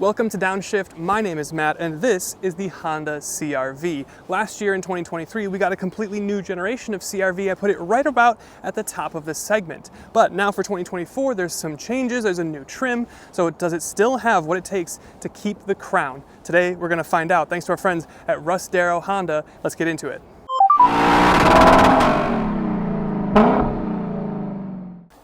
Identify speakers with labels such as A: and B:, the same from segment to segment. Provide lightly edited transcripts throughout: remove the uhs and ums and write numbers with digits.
A: Welcome to Downshift. My name is Matt and this is the Honda CRV. Last year in 2023 we got a completely new generation of CRV. I put it right about at the top of this segment. But now for 2024 there's some changes, there's a new trim. So does it still have what it takes to keep the crown? Today we're going to find out thanks to our friends at Russ Darrow Honda. Let's get into it.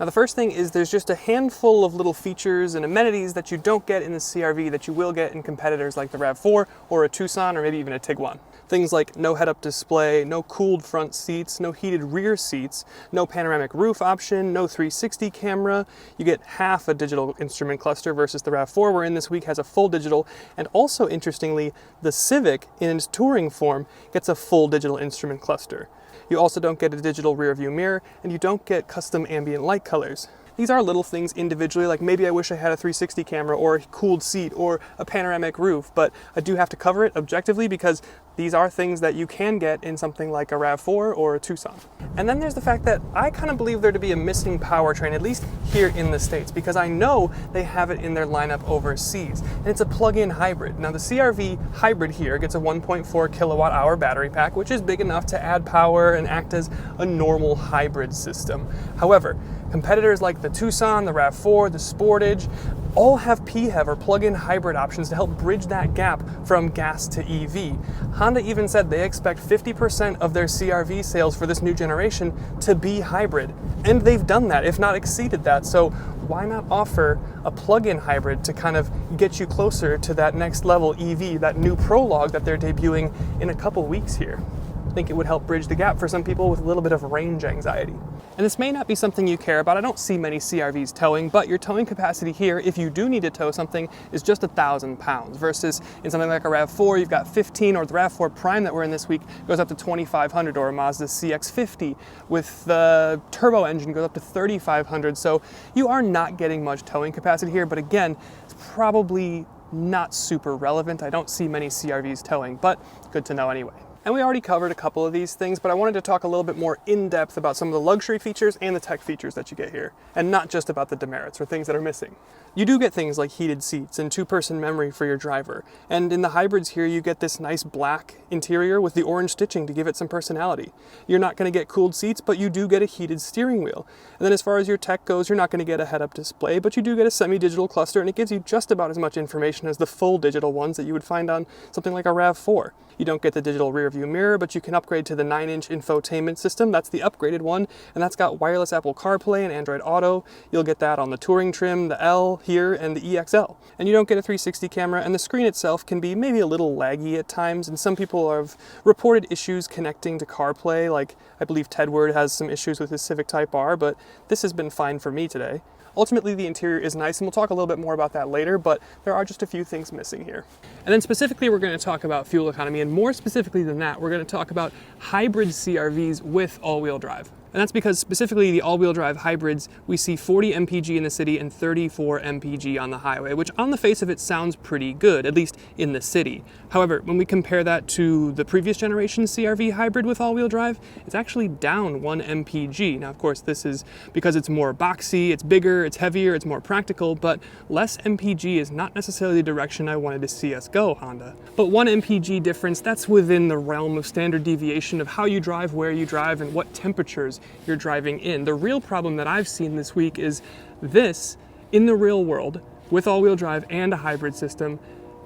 A: Now the first thing is there's just a handful of little features and amenities that you don't get in the CRV that you will get in competitors like the RAV4 or a Tucson or maybe even a Tiguan. Things like no head-up display, no cooled front seats, no heated rear seats, no panoramic roof option, no 360 camera. You get half a digital instrument cluster versus the RAV4 wherein this week has a full digital, and also interestingly the Civic in its touring form gets a full digital instrument cluster. You also don't get a digital rear view mirror, and you don't get custom ambient light colors. These are little things individually, like maybe I wish I had a 360 camera or a cooled seat or a panoramic roof, but I do have to cover it objectively because these are things that you can get in something like a RAV4 or a Tucson. And then there's the fact that I kind of believe there to be a missing powertrain, at least here in the States, because I know they have it in their lineup overseas, and it's a plug-in hybrid. Now the CRV hybrid here gets a 1.4 kilowatt hour battery pack, which is big enough to add power and act as a normal hybrid system. However, competitors like the Tucson, the RAV4, the Sportage, all have PHEV or plug-in hybrid options to help bridge that gap from gas to EV. Honda even said they expect 50% of their CRV sales for this new generation to be hybrid. And they've done that, if not exceeded that. So why not offer a plug-in hybrid to kind of get you closer to that next level EV, that new Prologue that they're debuting in a couple weeks here? I think it would help bridge the gap for some people with a little bit of range anxiety. And this may not be something you care about. I don't see many CRVs towing, but your towing capacity here, if you do need to tow something, is just 1,000 pounds versus in something like a RAV4, you've got 15, or the RAV4 Prime that we're in this week goes up to 2,500, or a Mazda CX-50 with the turbo engine goes up to 3,500. So you are not getting much towing capacity here, but again, it's probably not super relevant. I don't see many CRVs towing, but good to know anyway. And we already covered a couple of these things, but I wanted to talk a little bit more in depth about some of the luxury features and the tech features that you get here, and not just about the demerits or things that are missing. You do get things like heated seats and two-person memory for your driver. And in the hybrids here, you get this nice black interior with the orange stitching to give it some personality. You're not going to get cooled seats, but you do get a heated steering wheel. And then as far as your tech goes, you're not going to get a head-up display, but you do get a semi-digital cluster, and it gives you just about as much information as the full digital ones that you would find on something like a RAV4. You don't get the digital rear view mirror, but you can upgrade to the 9-inch infotainment system. That's the upgraded one, and that's got wireless Apple CarPlay and Android Auto. You'll get that on the Touring trim, the L here, and the EXL. And you don't get a 360 camera, and the screen itself can be maybe a little laggy at times, and some people have reported issues connecting to CarPlay, like I believe Tedward has some issues with his Civic Type R, but this has been fine for me today. Ultimately, the interior is nice, and we'll talk a little bit more about that later, but there are just a few things missing here. And then specifically, we're going to talk about fuel economy, and more specifically than that, we're going to talk about hybrid CRVs with all-wheel drive. And that's because specifically the all-wheel drive hybrids, we see 40 mpg in the city and 34 mpg on the highway, which on the face of it sounds pretty good, at least in the city. However, when we compare that to the previous generation CRV hybrid with all-wheel drive, it's actually down 1 mpg. Now, of course, this is because it's more boxy, it's bigger, it's heavier, it's more practical, but less mpg is not necessarily the direction I wanted to see us go, Honda. But 1 mpg difference, that's within the realm of standard deviation of how you drive, where you drive, and what temperatures you're driving in. The real problem that I've seen this week is this, in the real world, with all-wheel drive and a hybrid system,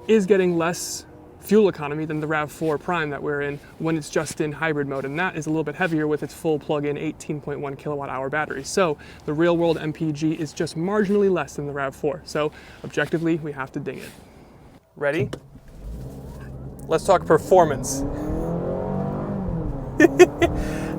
A: is getting less fuel economy than the RAV4 Prime that we're in when it's just in hybrid mode, and that is a little bit heavier with its full plug-in 18.1 kilowatt hour battery. So the real world MPG is just marginally less than the RAV4. So objectively, we have to ding it. Ready? Let's talk performance.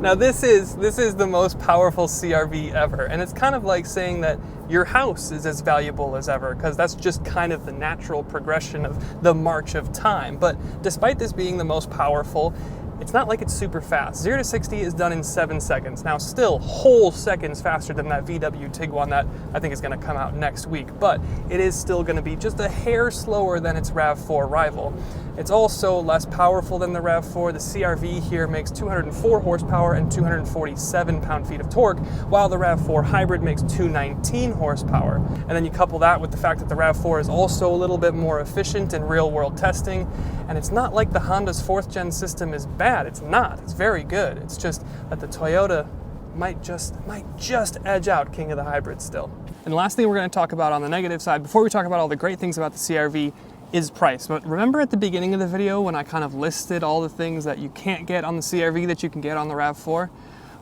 A: Now this is the most powerful CRV ever, and it's kind of like saying that your house is as valuable as ever, because that's just kind of the natural progression of the march of time. But despite this being the most powerful, it's not like it's super fast. 0 to 60 is done in 7 seconds. Now, still whole seconds faster than that VW Tiguan that I think is going to come out next week, but it is still going to be just a hair slower than its RAV4 rival. It's also less powerful than the RAV4. The CRV here makes 204 horsepower and 247 pound-feet of torque, while the RAV4 hybrid makes 219 horsepower. And then you couple that with the fact that the RAV4 is also a little bit more efficient in real-world testing, and it's not like the Honda's 4th gen system is bad. It's not. It's very good. It's just that the Toyota might just edge out King of the Hybrid still. And the last thing we're going to talk about on the negative side, before we talk about all the great things about the CRV, is price. But remember at the beginning of the video when I kind of listed all the things that you can't get on the CRV that you can get on the RAV4?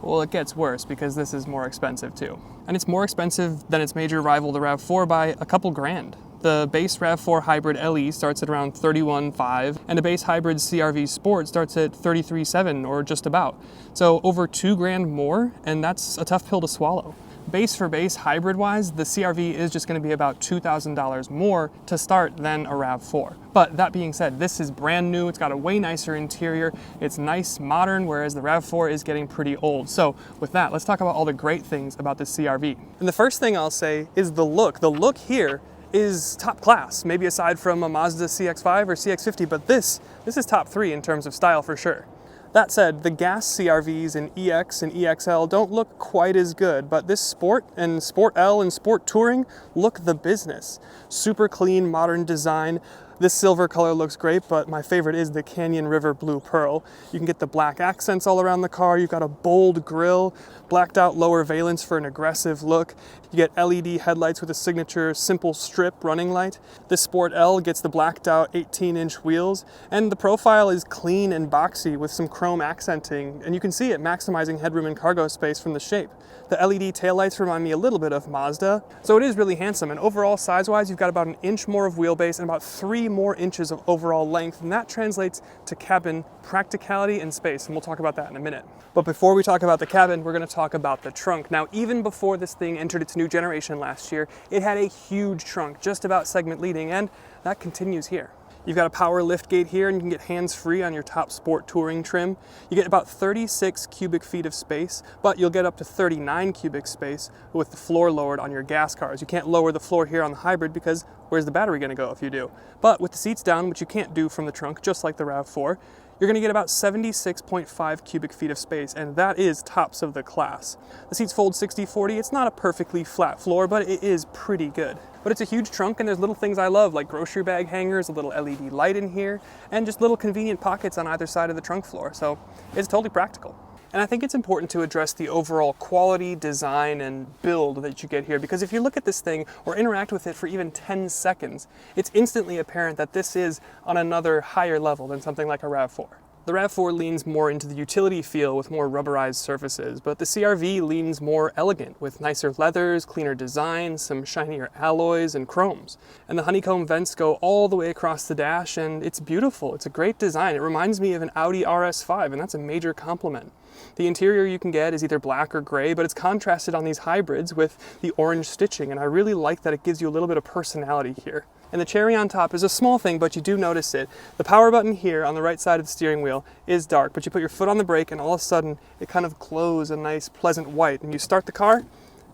A: Well, it gets worse because this is more expensive too. And it's more expensive than its major rival, the RAV4, by a couple grand. The base RAV4 Hybrid LE starts at around $31,500, and a base hybrid CRV Sport starts at $33,700 or just about. So over $2 grand more, and that's a tough pill to swallow. Base for base, hybrid-wise, the CRV is just going to be about $2,000 more to start than a RAV4. But that being said, this is brand new. It's got a way nicer interior. It's nice, modern, whereas the RAV4 is getting pretty old. So with that, let's talk about all the great things about the CRV. And the first thing I'll say is the look. The look here is top class, maybe aside from a Mazda CX-5 or CX-50, but this is top 3 in terms of style for sure. That said, the gas CRVs in EX and EXL don't look quite as good, but this Sport and Sport L and Sport Touring look the business. Super clean, modern design. This silver color looks great, but my favorite is the Canyon River Blue Pearl. You can get the black accents all around the car. You've got a bold grille, blacked out lower valence for an aggressive look. You get LED headlights with a signature simple strip running light. This Sport L gets the blacked out 18-inch wheels, and the profile is clean and boxy with some chrome accenting, and you can see it maximizing headroom and cargo space from the shape. The LED taillights remind me a little bit of Mazda, so it is really handsome, and overall size-wise, you've got about an inch more of wheelbase and about 3 more inches of overall length, and that translates to cabin practicality and space, and we'll talk about that in a minute. But before we talk about the cabin, we're going to talk about the trunk. Now, even before this thing entered its new generation last year, it had a huge trunk, just about segment leading, and that continues here. You've got a power lift gate here, and you can get hands-free on your top Sport Touring trim. You get about 36 cubic feet of space, but you'll get up to 39 cubic space with the floor lowered on your gas cars. You can't lower the floor here on the hybrid because where's the battery going to go if you do? But with the seats down, which you can't do from the trunk, just like the RAV4, you're going to get about 76.5 cubic feet of space, and that is tops of the class. The seats fold 60/40. It's not a perfectly flat floor, but it is pretty good. But it's a huge trunk, and there's little things I love, like grocery bag hangers, a little LED light in here, and just little convenient pockets on either side of the trunk floor. So it's totally practical. And I think it's important to address the overall quality, design, and build that you get here, because if you look at this thing or interact with it for even 10 seconds, it's instantly apparent that this is on another higher level than something like a RAV4. The RAV4 leans more into the utility feel with more rubberized surfaces, but the CRV leans more elegant with nicer leathers, cleaner design, some shinier alloys and chromes. And the honeycomb vents go all the way across the dash, and it's beautiful. It's a great design. It reminds me of an Audi RS5, and that's a major compliment. The interior you can get is either black or gray, but it's contrasted on these hybrids with the orange stitching, and I really like that it gives you a little bit of personality here. And the cherry on top is a small thing, but you do notice it. The power button here on the right side of the steering wheel is dark, but you put your foot on the brake and all of a sudden it kind of glows a nice pleasant white, and you start the car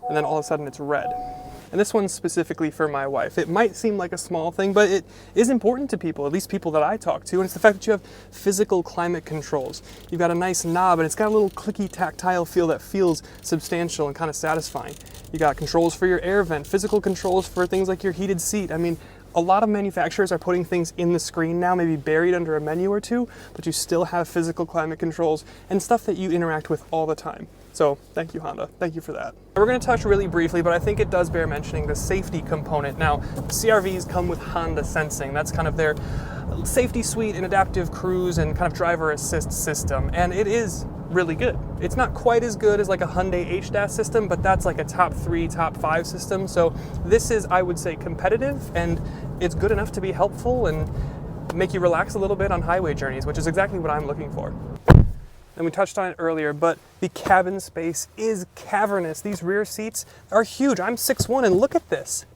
A: and then all of a sudden it's red. And this one's specifically for my wife. It might seem like a small thing, but it is important to people, at least people that I talk to, and it's the fact that you have physical climate controls. You've got a nice knob, and it's got a little clicky tactile feel that feels substantial and kind of satisfying. You got controls for your air vent, physical controls for things like your heated seat. I mean, a lot of manufacturers are putting things in the screen now, maybe buried under a menu or two, but you still have physical climate controls and stuff that you interact with all the time. So thank you, Honda. Thank you for that. We're going to touch really briefly, but I think it does bear mentioning the safety component. Now, CRVs come with Honda Sensing. That's kind of their safety suite and adaptive cruise and kind of driver assist system, and it is really good. It's not quite as good as like a Hyundai HDAS system, but that's like a top 3, top 5 system. So this is, I would say, competitive, and it's good enough to be helpful and make you relax a little bit on highway journeys, which is exactly what I'm looking for. And we touched on it earlier, but the cabin space is cavernous. These rear seats are huge. I'm 6'1", and look at this.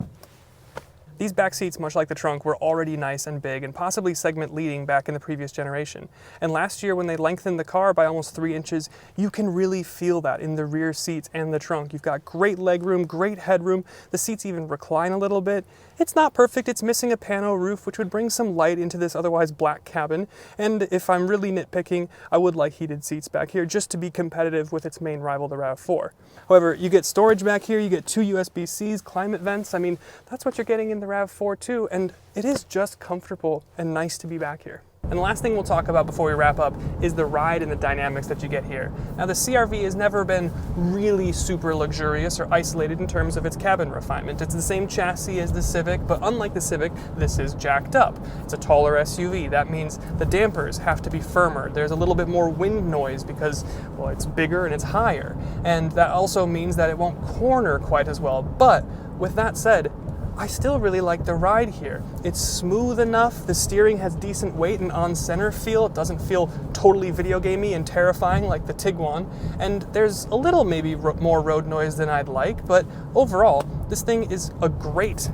A: These back seats, much like the trunk, were already nice and big and possibly segment leading back in the previous generation. And last year when they lengthened the car by almost 3 inches, you can really feel that in the rear seats and the trunk. You've got great legroom, great headroom. The seats even recline a little bit. It's not perfect, it's missing a pano roof, which would bring some light into this otherwise black cabin. And if I'm really nitpicking, I would like heated seats back here just to be competitive with its main rival, the RAV4. However, you get storage back here, you get 2 USB-Cs, climate vents. I mean, that's what you're getting in the RAV4 too, and it is just comfortable and nice to be back here. And the last thing we'll talk about before we wrap up is the ride and the dynamics that you get here. Now, the CRV has never been really super luxurious or isolated in terms of its cabin refinement. It's the same chassis as the Civic, but unlike the Civic, this is jacked up. It's a taller SUV. That means the dampers have to be firmer. There's a little bit more wind noise because, well, it's bigger and it's higher. And that also means that it won't corner quite as well. But with that said, I still really like the ride here. It's smooth enough, the steering has decent weight and on-center feel. It doesn't feel totally video gamey and terrifying like the Tiguan. And there's a little maybe more road noise than I'd like, but overall, this thing is a great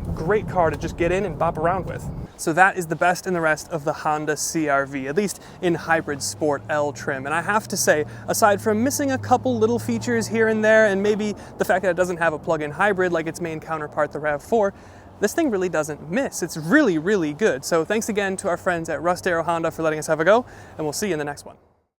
A: car to just get in and bop around with. So that is the best and the rest of the Honda CR-V, at least in hybrid sport L trim. And I have to say, aside from missing a couple little features here and there, and maybe the fact that it doesn't have a plug-in hybrid like its main counterpart, the RAV4, this thing really doesn't miss. It's really, really good. So thanks again to our friends at Rust Arrow Honda for letting us have a go, and we'll see you in the next one.